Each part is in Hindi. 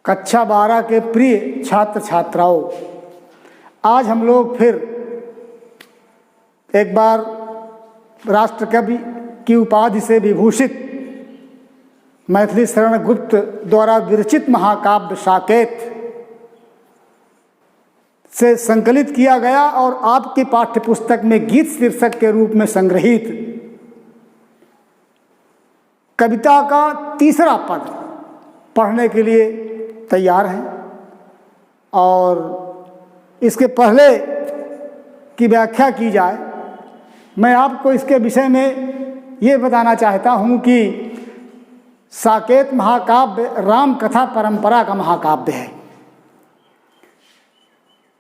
कक्षा 12 के प्रिय छात्र छात्राओं, आज हम लोग फिर एक बार राष्ट्रकवि की उपाधि से विभूषित मैथिली शरण गुप्त द्वारा विरचित महाकाव्य साकेत से संकलित किया गया और आपकी पाठ्यपुस्तक में गीत शीर्षक के रूप में संग्रहित कविता का तीसरा पद पढ़ने के लिए तैयार हैं। और इसके पहले की व्याख्या की जाए, मैं आपको इसके विषय में ये बताना चाहता हूँ कि साकेत महाकाव्य राम कथा परंपरा का महाकाव्य है।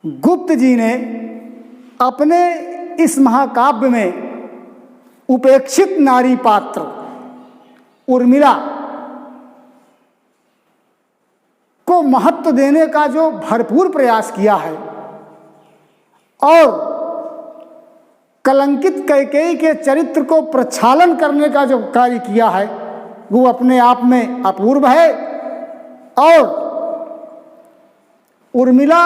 गुप्त जी ने अपने इस महाकाव्य में उपेक्षित नारी पात्र उर्मिला को महत्व देने का जो भरपूर प्रयास किया है और कलंकित कैकेयी के चरित्र को प्रक्षालन करने का जो कार्य किया है वो अपने आप में अपूर्व है। और उर्मिला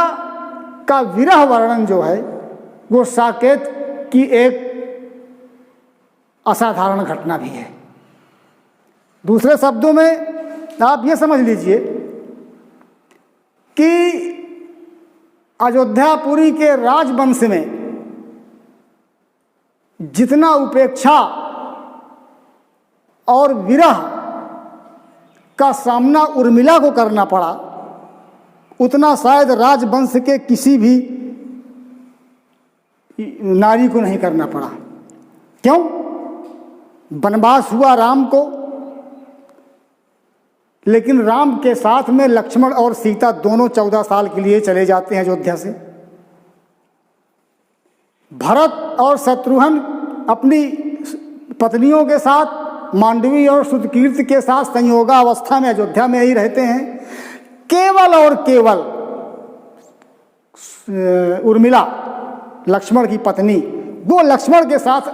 का विरह वर्णन जो है वो साकेत की एक असाधारण घटना भी है। दूसरे शब्दों में आप ये समझ लीजिए कि अयोध्यापुरी के राजवंश में जितना उपेक्षा और विरह का सामना उर्मिला को करना पड़ा, उतना शायद राजवंश के किसी भी नारी को नहीं करना पड़ा। क्यों? वनवास हुआ राम को, लेकिन राम के साथ में लक्ष्मण और सीता दोनों 14 साल के लिए चले जाते हैं अयोध्या से। भरत और शत्रुघ्न अपनी पत्नियों के साथ मांडवी और सुदकीर्ति के साथ संयोगावस्था में अयोध्या में ही रहते हैं। केवल और केवल उर्मिला लक्ष्मण की पत्नी, वो लक्ष्मण के साथ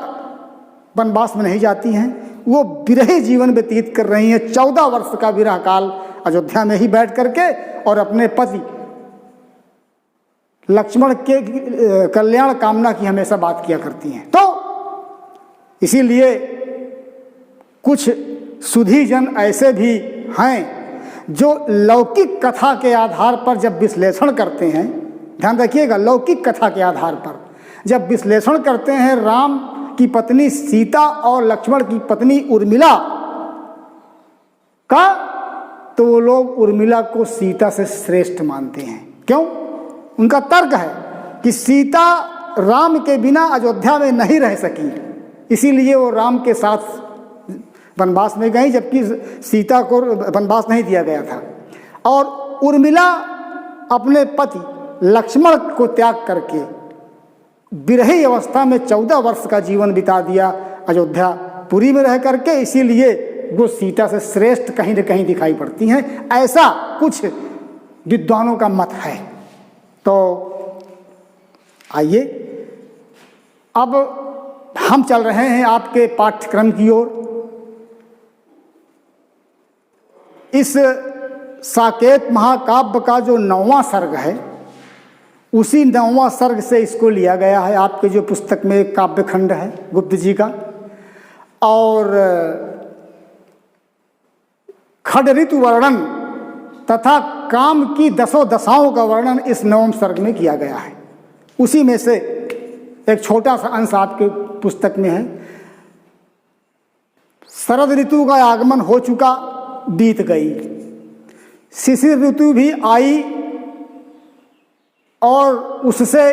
वनवास में नहीं जाती हैं, वो विरही जीवन व्यतीत कर रही हैं। 14 वर्ष का विरह काल अयोध्या में ही बैठ करके और अपने पति लक्ष्मण के कल्याण कामना की हमेशा बात किया करती हैं। तो इसीलिए कुछ सुधीजन ऐसे भी हैं जो लौकिक कथा के आधार पर जब विश्लेषण करते हैं, ध्यान रखिएगा, लौकिक कथा के आधार पर जब विश्लेषण करते हैं राम की पत्नी सीता और लक्ष्मण की पत्नी उर्मिला का, तो वो लोग उर्मिला को सीता से श्रेष्ठ मानते हैं। क्यों? उनका तर्क है कि सीता राम के बिना अयोध्या में नहीं रह सकी, इसीलिए वो राम के साथ वनवास में गई, जबकि सीता को वनवास नहीं दिया गया था। और उर्मिला अपने पति लक्ष्मण को त्याग करके विरही अवस्था में 14 वर्ष का जीवन बिता दिया अयोध्यापुरी में रह करके, इसीलिए वो सीता से श्रेष्ठ कहीं न कहीं दिखाई पड़ती हैं। ऐसा कुछ विद्वानों का मत है। तो आइए अब हम चल रहे हैं आपके पाठ्यक्रम की ओर। इस साकेत महाकाव्य का जो 9वां सर्ग है, उसी 9वां सर्ग से इसको लिया गया है। आपके जो पुस्तक में एक काव्य खंड है गुप्त जी का, और खड ऋतु वर्णन तथा काम की 10 दशाओं का वर्णन इस 9वें सर्ग में किया गया है। उसी में से एक छोटा सा अंश आपके पुस्तक में है। शरद ऋतु का आगमन हो चुका, बीत गई। शिशिर ऋतु भी आई और उससे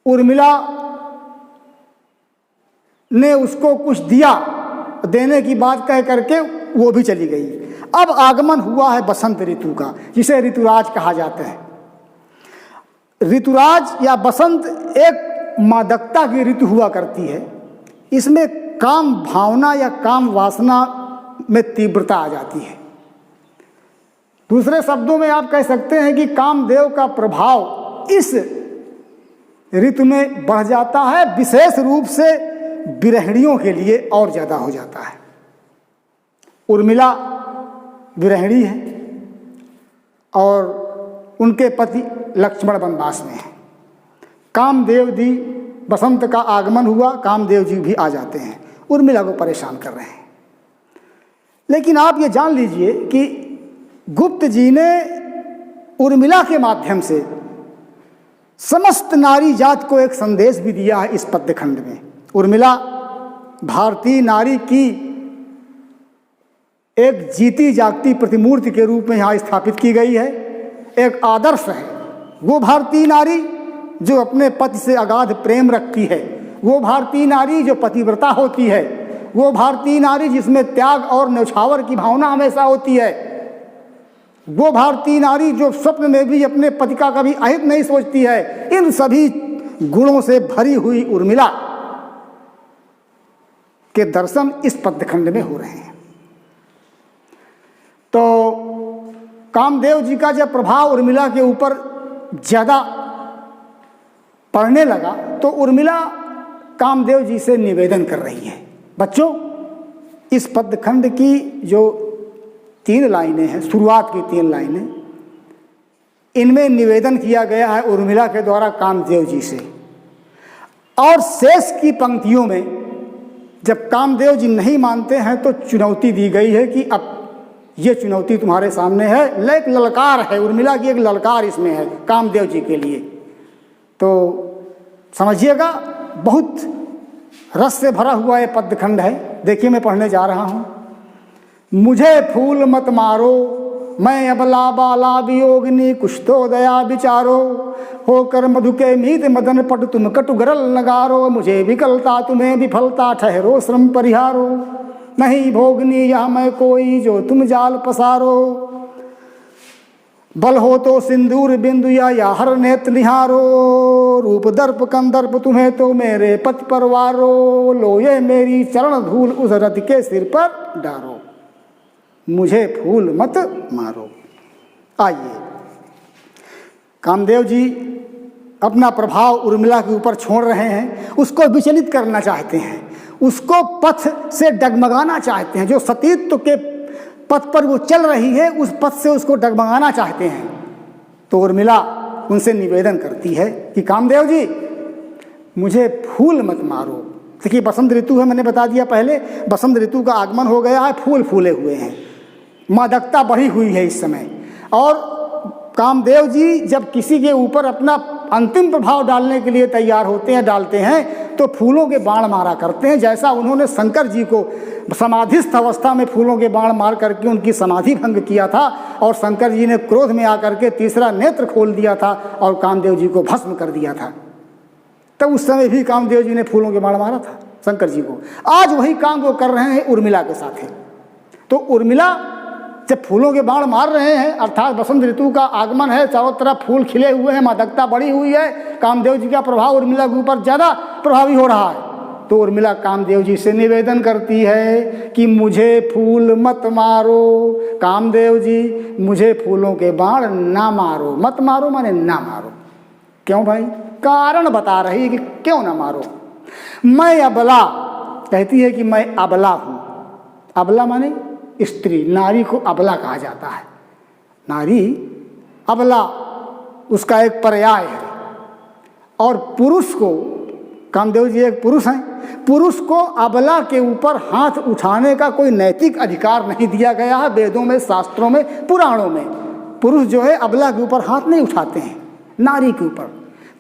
उर्मिला ने उसको कुछ दिया, देने की बात कह करके वो भी चली गई। अब आगमन हुआ है बसंत ऋतु का, जिसे ऋतुराज कहा जाता है। ऋतुराज या बसंत एक मादकता की ऋतु हुआ करती है। इसमें काम भावना या काम वासना में तीव्रता आ जाती है। दूसरे शब्दों में आप कह सकते हैं कि कामदेव का प्रभाव इस ऋतु में बढ़ जाता है, विशेष रूप से विरहिणियों के लिए और ज़्यादा हो जाता है। उर्मिला विरहिणी है, और उनके पति लक्ष्मण वनवास में हैं। कामदेव जी, बसंत का आगमन हुआ, कामदेव जी भी आ जाते हैं, उर्मिला को परेशान कर रहे हैं। लेकिन आप ये जान लीजिए कि गुप्त जी ने उर्मिला के माध्यम से समस्त नारी जात को एक संदेश भी दिया है इस पद्यखंड में। उर्मिला भारतीय नारी की एक जीती जागती प्रतिमूर्ति के रूप में यहाँ स्थापित की गई है, एक आदर्श है। वो भारतीय नारी जो अपने पति से अगाध प्रेम रखती है, वो भारतीय नारी जो पतिव्रता होती है, वो भारतीय नारी जिसमें त्याग और न्यौछावर की भावना हमेशा होती है, वो भारतीय नारी जो स्वप्न में भी अपने पति का कभी अहित नहीं सोचती है। इन सभी गुणों से भरी हुई उर्मिला के दर्शन इस पद्यखंड में हो रहे हैं। तो कामदेव जी का जब प्रभाव उर्मिला के ऊपर ज़्यादा पड़ने लगा तो उर्मिला कामदेव जी से निवेदन कर रही है। बच्चों, इस पद्यखंड की जो 3 लाइनें हैं, शुरुआत की 3 लाइनें, इनमें निवेदन किया गया है उर्मिला के द्वारा कामदेव जी से। और शेष की पंक्तियों में जब कामदेव जी नहीं मानते हैं तो चुनौती दी गई है कि अब ये चुनौती तुम्हारे सामने है, एक ललकार है, उर्मिला की एक ललकार इसमें है कामदेव जी के लिए। तो समझिएगा, बहुत रस से भरा हुआ ये पद्यखंड है। देखिए, मैं पढ़ने जा रहा हूँ। मुझे फूल मत मारो, मैं अबला बाला वियोगिनी, कुछ तो दया विचारो, होकर मधु के मीत मदन पट तुम कटु गरल नगारो, मुझे विकलता तुम्हें विफलता ठहरो श्रम परिहारो, नहीं भोगनी यह मैं कोई जो तुम जाल पसारो, बल हो तो सिंदूर बिंदु या हर नेत्र निहारो, रूप दर्प कंदर्प तुम्हें तो मेरे पति परवारो, लो ये मेरी चरण धूल उस रथ के सिर पर डारो, मुझे फूल मत मारो। आइए, कामदेव जी अपना प्रभाव उर्मिला के ऊपर छोड़ रहे हैं, उसको विचलित करना चाहते हैं, उसको पथ से डगमगाना चाहते हैं। जो सतीत्व के पथ पर वो चल रही है उस पथ से उसको डगमगाना चाहते हैं। तो उर्मिला उनसे निवेदन करती है कि कामदेव जी, मुझे फूल मत मारो। देखिए, बसंत ऋतु है, मैंने बता दिया पहले, बसंत ऋतु का आगमन हो गया है, फूल फूले हुए हैं, मादकता बढ़ी हुई है इस समय। और कामदेव जी जब किसी के ऊपर अपना अंतिम प्रभाव डालने के लिए तैयार होते हैं, डालते हैं, तो फूलों के बाण मारा करते हैं। जैसा उन्होंने शंकर जी को समाधिस्थ अवस्था में फूलों के बाण मार करके उनकी समाधि भंग किया था, और शंकर जी ने क्रोध में आकर के तीसरा नेत्र खोल दिया था और कामदेव जी को भस्म कर दिया था। तब उस समय भी कामदेव जी ने फूलों के बाण मारा था शंकर जी को। आज वही काम वो कर रहे हैं उर्मिला के साथ है। तो उर्मिला जब फूलों के बाण मार रहे हैं, अर्थात बसंत ऋतु का आगमन है, चारों तरफ फूल खिले हुए हैं, मादकता बढ़ी हुई है, कामदेव जी का प्रभाव उर्मिला के ऊपर ज़्यादा प्रभावी हो रहा है। तो उर्मिला कामदेव जी से निवेदन करती है कि मुझे फूल मत मारो, कामदेव जी मुझे फूलों के बाण ना मारो। मत मारो माने ना मारो। क्यों भाई? कारण बता रही है कि क्यों ना मारो। मैं अबला, कहती है कि मैं अबला हूँ। अबला माने स्त्री, नारी को अबला कहा जाता है। नारी अबला उसका एक पर्याय है। और पुरुष को, कामदेव जी एक पुरुष हैं, पुरुष को अबला के ऊपर हाथ उठाने का कोई नैतिक अधिकार नहीं दिया गया है। वेदों में, शास्त्रों में, पुराणों में पुरुष जो है अबला के ऊपर हाथ नहीं उठाते हैं, नारी के ऊपर।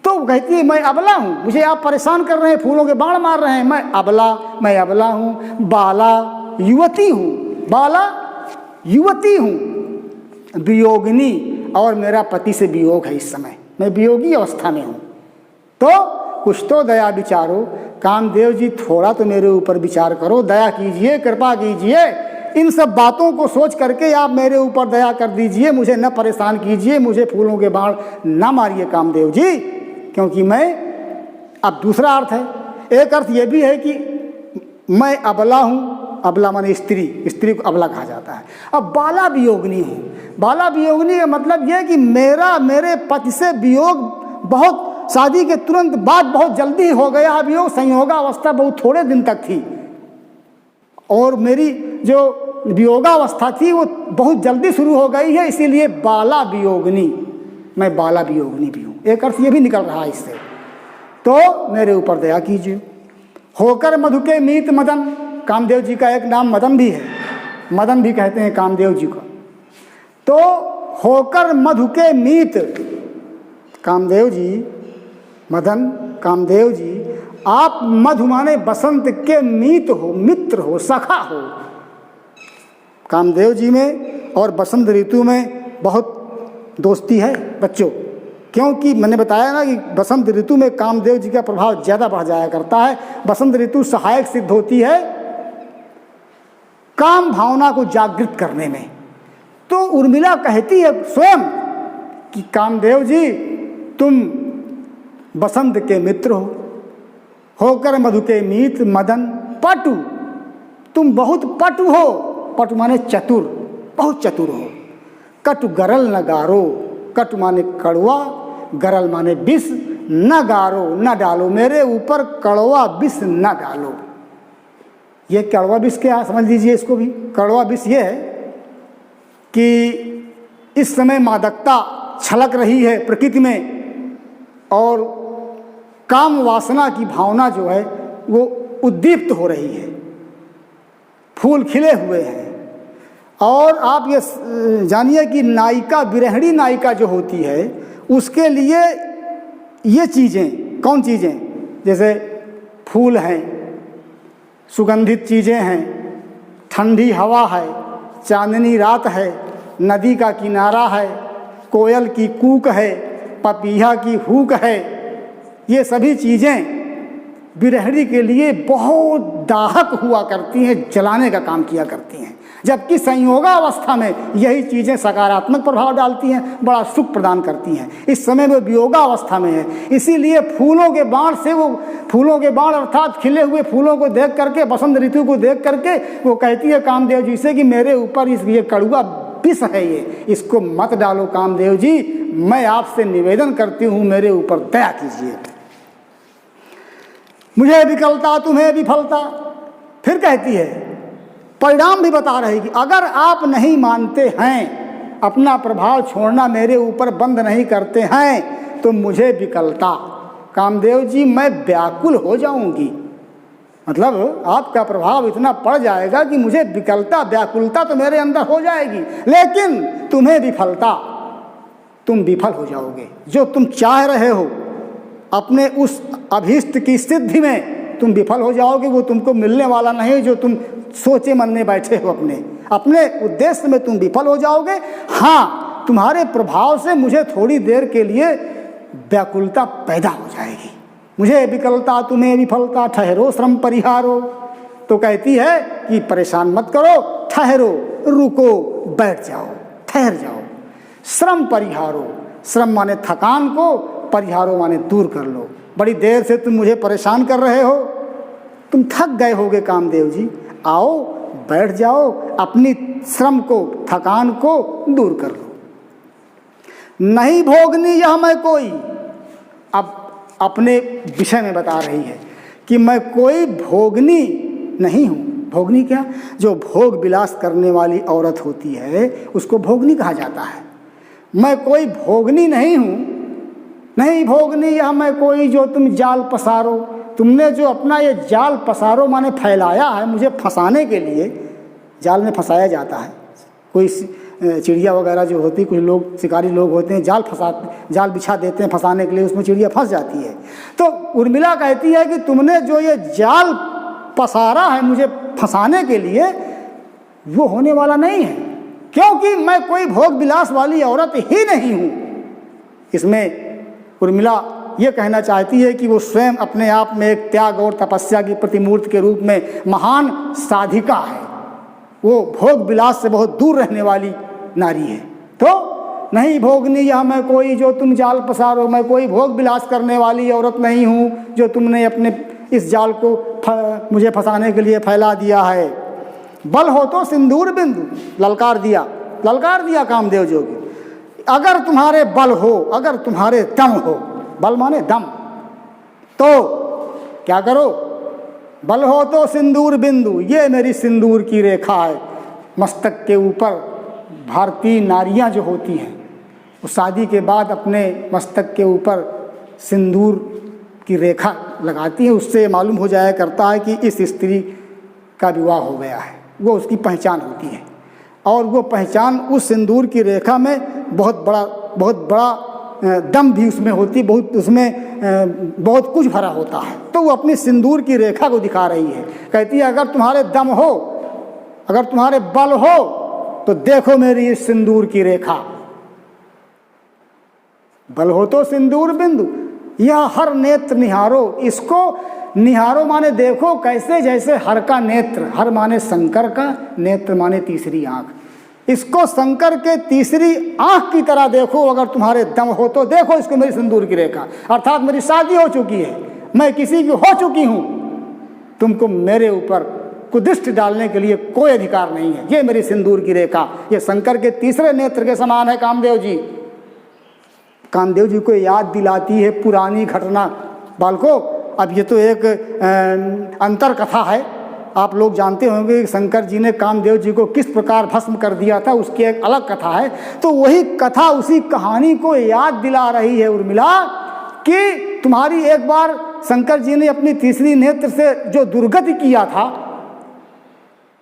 तो कहती है मैं अबला हूँ, मुझे आप परेशान कर रहे हैं, फूलों के बाण मार रहे हैं, मैं अबला हूँ, बाला युवती हूँ, बाला युवती हूँ, वियोगिनी, और मेरा पति से वियोग है, इस समय मैं वियोगी अवस्था में हूँ। तो कुछ तो दया विचारो, कामदेव जी थोड़ा तो मेरे ऊपर विचार करो, दया कीजिए, कृपा कीजिए, इन सब बातों को सोच करके आप मेरे ऊपर दया कर दीजिए, मुझे न परेशान कीजिए, मुझे फूलों के बाण ना मारिए कामदेव जी, क्योंकि मैं, अब दूसरा अर्थ है, एक अर्थ ये भी है कि मैं अबला हूँ, अबला माने स्त्री, स्त्री को अबला कहा जाता है। अब बाला वियोगिनी हूँ, बाला वियोगिनी का मतलब यह कि मेरे पति से वियोग बहुत, शादी के तुरंत बाद बहुत जल्दी हो गया वियोग, संयोगावस्था बहुत थोड़े दिन तक थी, और मेरी जो वियोगावस्था थी वो बहुत जल्दी शुरू हो गई है, इसीलिए बाला वियोगिनी, मैं बाला वियोगिनी भी हूँ। एक अर्थ ये भी निकल रहा है इससे, तो मेरे ऊपर दया कीजिए। होकर मधु के मीत मदन, कामदेव जी का एक नाम मदन भी है, मदन भी कहते हैं कामदेव जी को। तो होकर मधु के मीत, कामदेव जी, मदन कामदेव जी, आप मधु माने बसंत के मीत हो, मित्र हो, सखा हो। कामदेव जी में और बसंत ऋतु में बहुत दोस्ती है बच्चों, क्योंकि मैंने बताया ना कि बसंत ऋतु में कामदेव जी का प्रभाव ज़्यादा बढ़ जाया करता है। बसंत ऋतु सहायक सिद्ध होती है काम भावना को जागृत करने में। तो उर्मिला कहती है स्वयं कि कामदेव जी तुम बसंत के मित्र हो, होकर मधु के मीत मदन पटु, तुम बहुत पटु हो। पटु माने चतुर, बहुत चतुर हो। कटु गरल न गारो, कटु माने कड़वा, गरल माने विष, न गारो न डालो, मेरे ऊपर कड़वा विष न डालो। ये कड़वा विष क्या समझ लीजिए इसको भी। कड़वा विष ये है कि इस समय मादकता छलक रही है प्रकृति में और काम वासना की भावना जो है वो उद्दीप्त हो रही है, फूल खिले हुए हैं। और आप ये जानिए कि नायिका, विरहणी नायिका जो होती है उसके लिए ये चीज़ें, कौन चीज़ें, जैसे फूल हैं, सुगंधित चीज़ें हैं, ठंडी हवा है, चांदनी रात है, नदी का किनारा है, कोयल की कूक है, पपीहा की हूक है, ये सभी चीज़ें विरहणी के लिए बहुत दाहक हुआ करती हैं, जलाने का काम किया करती हैं। जबकि संयोगावस्था में यही चीज़ें सकारात्मक प्रभाव डालती हैं, बड़ा सुख प्रदान करती हैं। इस समय वो वियोगावस्था में है, इसीलिए फूलों के बाण से, वो फूलों के बाण अर्थात खिले हुए फूलों को देख करके, बसंत ऋतु को देख करके वो कहती है कामदेव जी से कि मेरे ऊपर ये कड़वा विष है, ये इसको मत डालो कामदेव जी, मैं आपसे निवेदन करती हूँ मेरे ऊपर दया कीजिए। मुझे विकलता तुम्हें विफलता। फिर कहती है, परिणाम भी बता रही कि अगर आप नहीं मानते हैं, अपना प्रभाव छोड़ना मेरे ऊपर बंद नहीं करते हैं, तो मुझे विकलता, कामदेव जी मैं व्याकुल हो जाऊंगी। मतलब आपका प्रभाव इतना पड़ जाएगा कि मुझे विकलता, व्याकुलता तो मेरे अंदर हो जाएगी, लेकिन तुम्हें विफलता, तुम विफल हो जाओगे। जो तुम चाह रहे हो अपने उस अभीष्ट की सिद्धि में तुम विफल हो जाओगे, वो तुमको मिलने वाला नहीं जो तुम सोचे मन में बैठे हो। अपने उद्देश्य में तुम विफल हो जाओगे। हाँ, तुम्हारे प्रभाव से मुझे थोड़ी देर के लिए व्याकुलता पैदा हो जाएगी। मुझे विकलता तुम्हें विफलता, ठहरो श्रम परिहारो। तो कहती है कि परेशान मत करो, ठहरो, रुको, बैठ जाओ, ठहर जाओ। श्रम परिहारो, श्रम माने थकान को, परिहारो माने दूर कर लो। बड़ी देर से तुम मुझे परेशान कर रहे हो, तुम थक गए होगे कामदेव जी, आओ बैठ जाओ, अपनी श्रम को, थकान को दूर कर लो। नहीं भोगनी यह मैं कोई, अब अपने विषय में बता रही है कि मैं कोई भोगनी नहीं हूँ। भोगनी क्या, जो भोग विलास करने वाली औरत होती है उसको भोगनी कहा जाता है। मैं कोई भोगनी नहीं हूँ। नहीं भोगनी यह मैं कोई जो तुम जाल पसारो, तुमने जो अपना ये जाल पसारो माने फैलाया है मुझे फंसाने के लिए। जाल में फंसाया जाता है, कोई चिड़िया वगैरह जो होती, कुछ लोग शिकारी लोग होते हैं, जाल बिछा देते हैं फंसाने के लिए, उसमें चिड़िया फंस जाती है। तो उर्मिला कहती है कि तुमने जो ये जाल पसारा है मुझे फंसाने के लिए, वो होने वाला नहीं है, क्योंकि मैं कोई भोग विलास वाली औरत ही नहीं हूँ। इसमें उर्मिला ये कहना चाहती है कि वो स्वयं अपने आप में एक त्याग और तपस्या की प्रतिमूर्ति के रूप में महान साधिका है। वो भोग विलास से बहुत दूर रहने वाली नारी है। तो नहीं भोगनी यह मैं कोई जो तुम जाल पसारो, मैं कोई भोग विलास करने वाली औरत नहीं हूँ जो तुमने अपने इस जाल को मुझे फंसाने के लिए फैला दिया है। बल हो तो सिंदूर बिंदु, ललकार दिया कामदेव जोगी। अगर तुम्हारे बल हो, अगर तुम्हारे दम हो, बल माने दम, तो क्या करो, बल हो तो सिंदूर बिंदु, ये मेरी सिंदूर की रेखा है, मस्तक के ऊपर भारतीय नारियां जो होती हैं वो शादी के बाद अपने मस्तक के ऊपर सिंदूर की रेखा लगाती हैं। उससे मालूम हो जाया करता है कि इस स्त्री का विवाह हो गया है, वो उसकी पहचान होती है। और वो पहचान उस सिंदूर की रेखा में बहुत बड़ा दम भी उसमें होती, बहुत कुछ भरा होता है। तो वो अपनी सिंदूर की रेखा को दिखा रही है, कहती है अगर तुम्हारे दम हो, अगर तुम्हारे बल हो तो देखो मेरी इस सिंदूर की रेखा। बल हो तो सिंदूर बिंदु यह हर नेत्र निहारो। इसको निहारो माने देखो कैसे, जैसे हर का नेत्र, हर माने शंकर का, नेत्र माने तीसरी आंख। इसको शंकर के तीसरी आंख की तरह देखो, अगर तुम्हारे दम हो तो देखो इसको मेरी सिंदूर की रेखा। अर्थात मेरी शादी हो चुकी है, मैं किसी की हो चुकी हूं, तुमको मेरे ऊपर कुदृष्टि डालने के लिए कोई अधिकार नहीं है। ये मेरी सिंदूर की रेखा, ये शंकर के तीसरे नेत्र के समान है। कामदेव जी, कामदेव जी को याद दिलाती है पुरानी घटना। बालको, अब ये तो एक अंतर कथा है, आप लोग जानते होंगे कि शंकर जी ने कामदेव जी को किस प्रकार भस्म कर दिया था, उसकी एक अलग कथा है। तो वही कथा उसी कहानी को याद दिला रही है उर्मिला कि तुम्हारी एक बार शंकर जी ने अपनी तीसरी नेत्र से जो दुर्गति किया था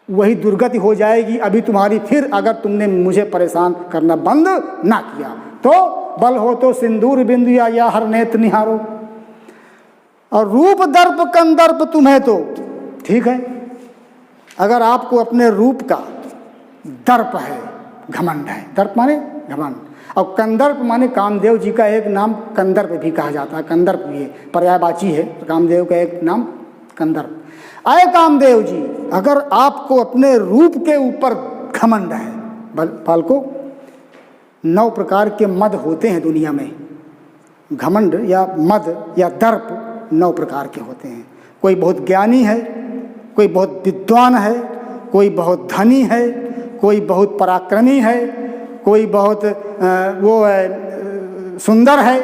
वही दुर्गति हो जाएगी अभी तुम्हारी, फिर अगर तुमने मुझे परेशान करना बंद ना किया तो। बल हो तो सिंदूर बिंदु या हर नेत्र निहारो, और रूप दर्प कंदर्प तुम्हें तो ठीक है। अगर आपको अपने रूप का दर्प है, घमंड है, दर्प माने घमंड, और कंदर्प माने कामदेव जी का एक नाम कंदर्प भी कहा जाता है। कंदर्प भी पर्यायवाची है, कामदेव का एक नाम कंदर्प। आए कामदेव जी, अगर आपको अपने रूप के ऊपर घमंड है, बालको 9 प्रकार के मद होते हैं दुनिया में। घमंड या मद या दर्प 9 प्रकार के होते हैं। कोई बहुत ज्ञानी है, कोई बहुत विद्वान है, कोई बहुत धनी है, कोई बहुत पराक्रमी है, कोई बहुत सुंदर है,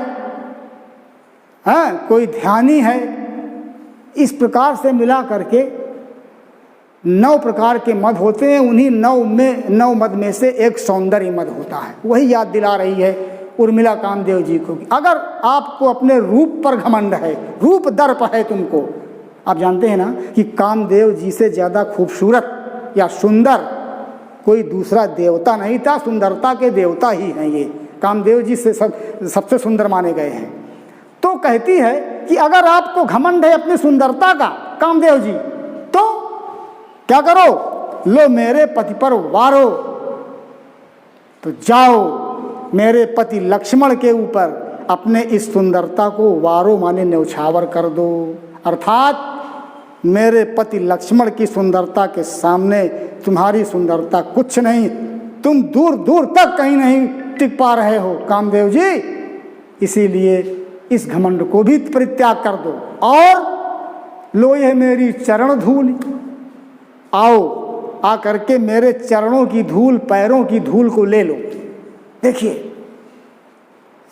हाँ, कोई ध्यानी है। इस प्रकार से मिला करके 9 प्रकार के मद होते हैं। उन्हीं 9 मद में से एक सौंदर्य मद होता है। वही याद दिला रही है उर्मिला कामदेव जी को। अगर आपको अपने रूप पर घमंड है, रूप दर्प है तुमको, आप जानते हैं ना कि कामदेव जी से ज़्यादा खूबसूरत या सुंदर कोई दूसरा देवता नहीं था। सुंदरता के देवता ही हैं ये, कामदेव जी से सबसे सुंदर माने गए हैं। तो कहती है कि अगर आपको घमंड है अपनी सुंदरता का कामदेव जी, तो क्या करो, लो मेरे पति पर वारो, तो जाओ मेरे पति लक्ष्मण के ऊपर अपने इस सुंदरता को वारो माने न्यौछावर कर दो। अर्थात मेरे पति लक्ष्मण की सुंदरता के सामने तुम्हारी सुंदरता कुछ नहीं, तुम दूर दूर तक कहीं नहीं टिक पा रहे हो कामदेव जी। इसीलिए इस घमंड को भी परित्याग कर दो और लो ये मेरी चरण धूल, आओ आ करके मेरे चरणों की धूल, पैरों की धूल को ले लो। देखिए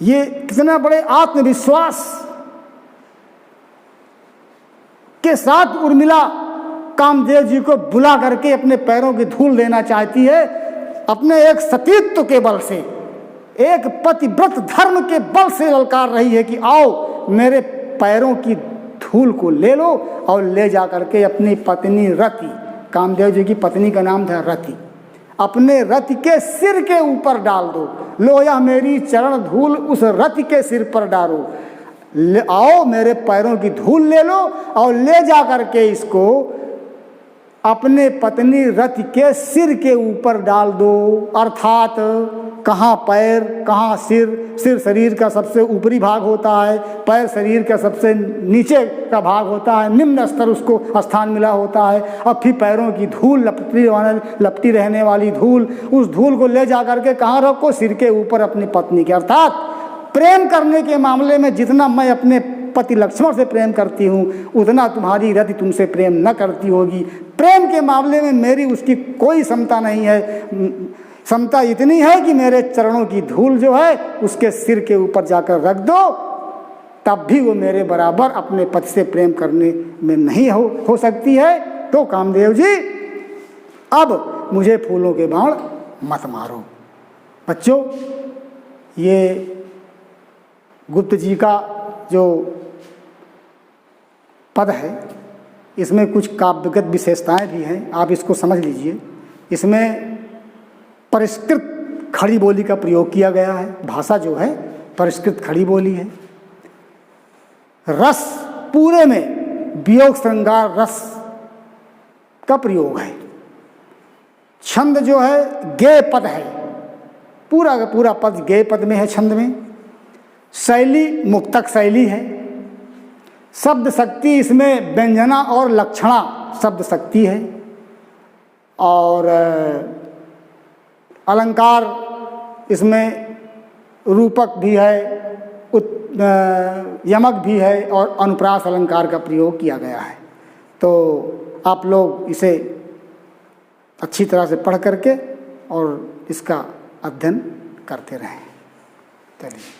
ये कितना बड़े आत्मविश्वास के साथ उर्मिला कामदेव जी को बुला करके अपने पैरों की धूल लेना चाहती है। अपने एक सतीत्व के बल से, एक पतिव्रत धर्म के बल से ललकार रही है कि आओ मेरे पैरों की धूल को ले लो और ले जा करके अपनी पत्नी रति, कामदेव जी की पत्नी का नाम था रति, अपने रति के सिर के ऊपर डाल दो। लो यह मेरी चरण धूल उस रति के सिर पर डालो, आओ मेरे पैरों की धूल ले लो और ले जा करके इसको अपने पत्नी रति के सिर के ऊपर डाल दो। अर्थात कहाँ पैर कहाँ सिर, सिर शरीर का सबसे ऊपरी भाग होता है, पैर शरीर का सबसे नीचे का भाग होता है, निम्न स्तर उसको स्थान मिला होता है। और फिर पैरों की धूल लपटी रहने वाली धूल, उस धूल को ले जा करके कहाँ रखो, सिर के ऊपर अपनी पत्नी के। अर्थात प्रेम करने के मामले में जितना मैं अपने पति लक्ष्मण से प्रेम करती हूँ उतना तुम्हारी रति तुमसे प्रेम न करती होगी। प्रेम के मामले में मेरी उसकी कोई क्षमता नहीं है। क्षमता इतनी है कि मेरे चरणों की धूल जो है उसके सिर के ऊपर जाकर रख दो, तब भी वो मेरे बराबर अपने पति से प्रेम करने में नहीं हो सकती है। तो कामदेव जी अब मुझे फूलों के बाण मत मारो। बच्चों, ये गुप्त जी का जो पद है इसमें कुछ काव्यगत विशेषताएं भी हैं, आप इसको समझ लीजिए। इसमें परिष्कृत खड़ी बोली का प्रयोग किया गया है, भाषा जो है परिष्कृत खड़ी बोली है। रस पूरे में वियोग श्रृंगार रस का प्रयोग है। छंद जो है गेय पद है, पूरा का पूरा पद गेय पद में है छंद में। शैली मुक्तक शैली है। शब्द शक्ति इसमें व्यंजना और लक्षणा शब्द शक्ति है। और अलंकार इसमें रूपक भी है, यमक भी है और अनुप्रास अलंकार का प्रयोग किया गया है। तो आप लोग इसे अच्छी तरह से पढ़ करके और इसका अध्ययन करते रहें। चलिए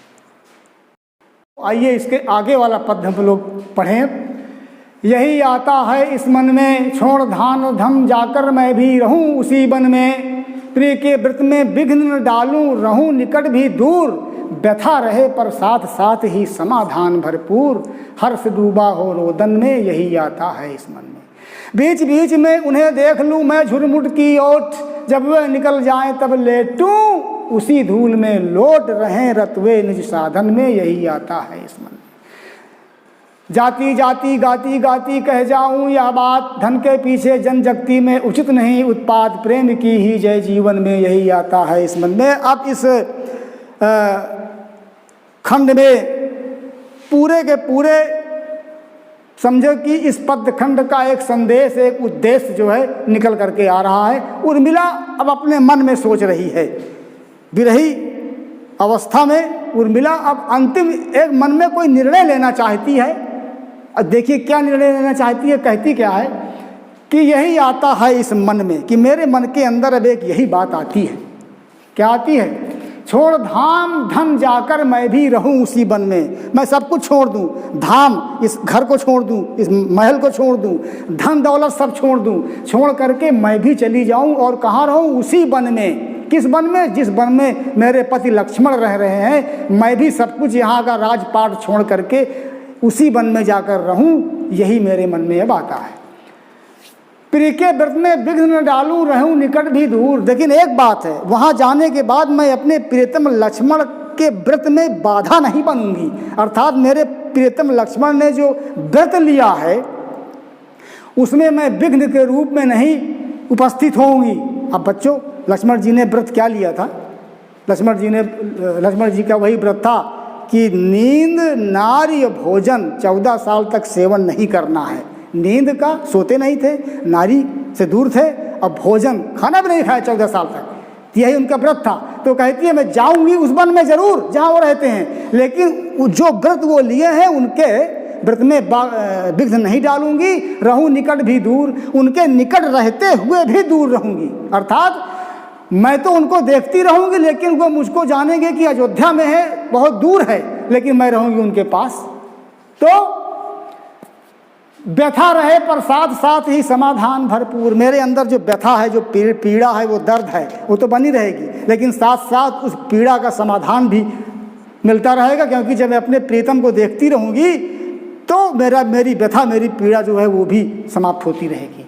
आइए इसके आगे वाला पद हम लोग पढ़ें। यही आता है इस मन में, छोड़ धान धम जाकर मैं भी रहूं उसी वन में। प्रिय के व्रत में विघ्न न डालूं, रहूं निकट भी दूर। व्यथा रहे पर साथ साथ ही समाधान भरपूर। हर्ष डूबा हो रोदन में, यही आता है इस मन में। बीच बीच में उन्हें देख लूं मैं झुरमुट की ओट, जब वे निकल जाएं तब लेटूं उसी धूल में लौट रहें रतवे निज साधन में, यही आता है इस मन में। जाती जाती गाती गाती कह जाऊं या बात, धन के पीछे जन जगती में उचित नहीं उत्पाद। प्रेम की ही जय जीवन में, यही आता है इस मन में। अब इस खंड में पूरे के पूरे समझो कि इस पद खंड का एक संदेश, एक उद्देश्य जो है निकल करके आ रहा है। उर्मिला अब अपने मन में सोच रही है, विरही अवस्था में उर्मिला अब अंतिम एक मन में कोई निर्णय लेना चाहती है। अब देखिए क्या निर्णय लेना चाहती है, कहती क्या है कि यही आता है इस मन में, कि मेरे मन के अंदर अब एक यही बात आती है। क्या आती है? छोड़ धाम धन जाकर मैं भी रहूं उसी वन में। मैं सब कुछ छोड़ दूं, धाम इस घर को छोड़ दूं, इस महल को छोड़ दूं, धन दौलत सब छोड़ दूं, छोड़ करके मैं भी चली जाऊं और कहाँ रहूं? उसी वन में। किस वन में? जिस वन में मेरे पति लक्ष्मण रह रहे हैं, मैं भी सब कुछ यहाँ का राजपाट छोड़ करके उसी वन में जाकर रहूं, यही मेरे मन में अब आता है। प्रिय के व्रत में विघ्न न डालूं, रहूं निकट भी दूर। लेकिन एक बात है, वहां जाने के बाद मैं अपने प्रियतम लक्ष्मण के व्रत में बाधा नहीं बनूंगी। अर्थात मेरे प्रियतम लक्ष्मण ने जो व्रत लिया है उसमें मैं विघ्न के रूप में नहीं उपस्थित होंगी। अब बच्चों, लक्ष्मण जी ने व्रत क्या लिया था? लक्ष्मण जी का वही व्रत था कि नींद नारी भोजन 14 साल तक सेवन नहीं करना है। नींद का सोते नहीं थे, नारी से दूर थे, और भोजन खाना भी नहीं खाया 14 साल तक। यही उनका व्रत था। तो कहती है मैं जाऊंगी उस वन में जरूर जहाँ वो रहते हैं, लेकिन जो व्रत वो लिए हैं उनके व्रत में विघ्न नहीं डालूंगी। रहूं निकट भी दूर, उनके निकट रहते हुए भी दूर रहूंगी। अर्थात मैं तो उनको देखती रहूंगी, लेकिन वो मुझको जानेंगे कि अयोध्या में है, बहुत दूर है, लेकिन मैं रहूंगी उनके पास। तो व्यथा रहे पर साथ साथ ही समाधान भरपूर। मेरे अंदर जो व्यथा है, जो पीड़ा है, वो दर्द है, वो तो बनी रहेगी, लेकिन साथ साथ उस पीड़ा का समाधान भी मिलता रहेगा। क्योंकि जब मैं अपने प्रीतम को देखती रहूंगी तो मेरी व्यथा, मेरी पीड़ा जो है वो भी समाप्त होती रहेगी।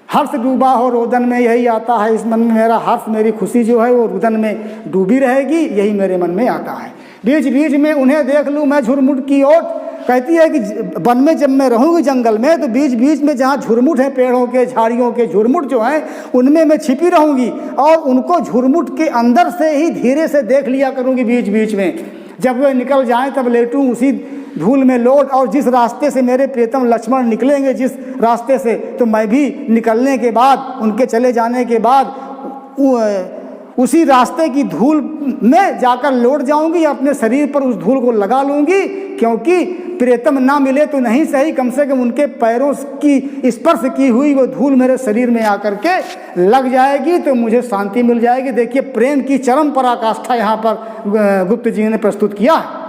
हर्ष डूबा हो रोदन में, यही आता है इस मन में। मेरा हर्ष, मेरी खुशी जो है वो रुदन में डूबी रहेगी, यही मेरे मन में आता है। बीच बीच में उन्हें देख लूँ मैं झुरमुट की ओट। कहती है कि वन में जब मैं रहूँगी जंगल में, तो बीच बीच में जहाँ झुरमुट है, पेड़ों के झाड़ियों के झुरमुट जो हैं, उनमें मैं छिपी रहूँगी और उनको झुरमुट के अंदर से ही धीरे से देख लिया करूँगी बीच बीच में। जब वे निकल जाएं तब लेटूं उसी धूल में लौट। और जिस रास्ते से मेरे प्रियतम लक्ष्मण निकलेंगे, जिस रास्ते से, तो मैं भी निकलने के बाद, उनके चले जाने के बाद उसी रास्ते की धूल में जाकर लौट जाऊंगी, अपने शरीर पर उस धूल को लगा लूंगी। क्योंकि प्रियतम ना मिले तो नहीं सही, कम से कम उनके पैरों की स्पर्श की हुई वो धूल मेरे शरीर में आकर के लग जाएगी, तो मुझे शांति मिल जाएगी। देखिए प्रेम की चरम पराकाष्ठा यहाँ पर गुप्त जी ने प्रस्तुत किया है।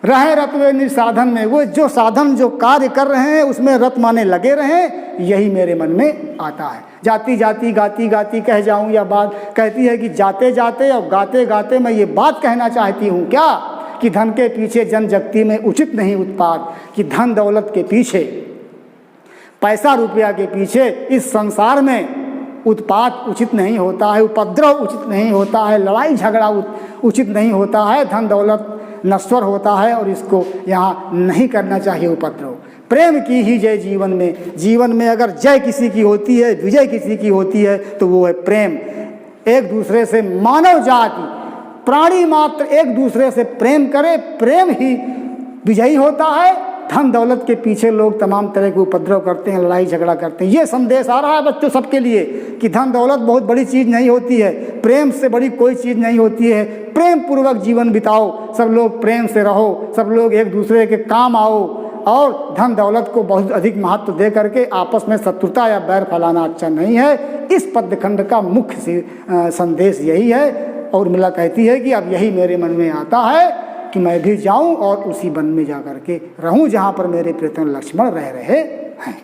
रहे रत वे निसाधन में, वो जो साधन जो कार्य कर रहे हैं उसमें रत माने लगे रहें, यही मेरे मन में आता है। जाती जाती गाती गाती कह जाऊं, या बात कहती है कि जाते जाते और गाते गाते मैं ये बात कहना चाहती हूँ क्या, कि धन के पीछे जन जगती में उचित नहीं उत्पात, कि धन दौलत के पीछे, पैसा रुपया के पीछे इस संसार में उत्पात उचित नहीं होता है, उपद्रव उचित नहीं होता है, लड़ाई झगड़ा उचित नहीं होता है। धन दौलत नश्वर होता है और इसको यहाँ नहीं करना चाहिए उपद्रव। प्रेम की ही जय जीवन में, जीवन में अगर जय किसी की होती है, विजय किसी की होती है तो वो है प्रेम। एक दूसरे से मानव जाति प्राणी मात्र एक दूसरे से प्रेम करे, प्रेम ही विजयी होता है। धन दौलत के पीछे लोग तमाम तरह के उपद्रव करते हैं, लड़ाई झगड़ा करते हैं। ये संदेश आ रहा है बच्चों सबके लिए कि धन दौलत बहुत बड़ी चीज़ नहीं होती है, प्रेम से बड़ी कोई चीज़ नहीं होती है। प्रेम पूर्वक जीवन बिताओ, सब लोग प्रेम से रहो, सब लोग एक दूसरे के काम आओ, और धन दौलत को बहुत अधिक महत्व दे करके आपस में शत्रुता या बैर फैलाना अच्छा नहीं है। इस पद्यखंड का मुख्य संदेश यही है। और उर्मिला कहती है कि अब यही मेरे मन में आता है कि मैं भी जाऊं और उसी वन में जा कर के रहूं जहाँ पर मेरे प्रियतम लक्ष्मण रह रहे हैं।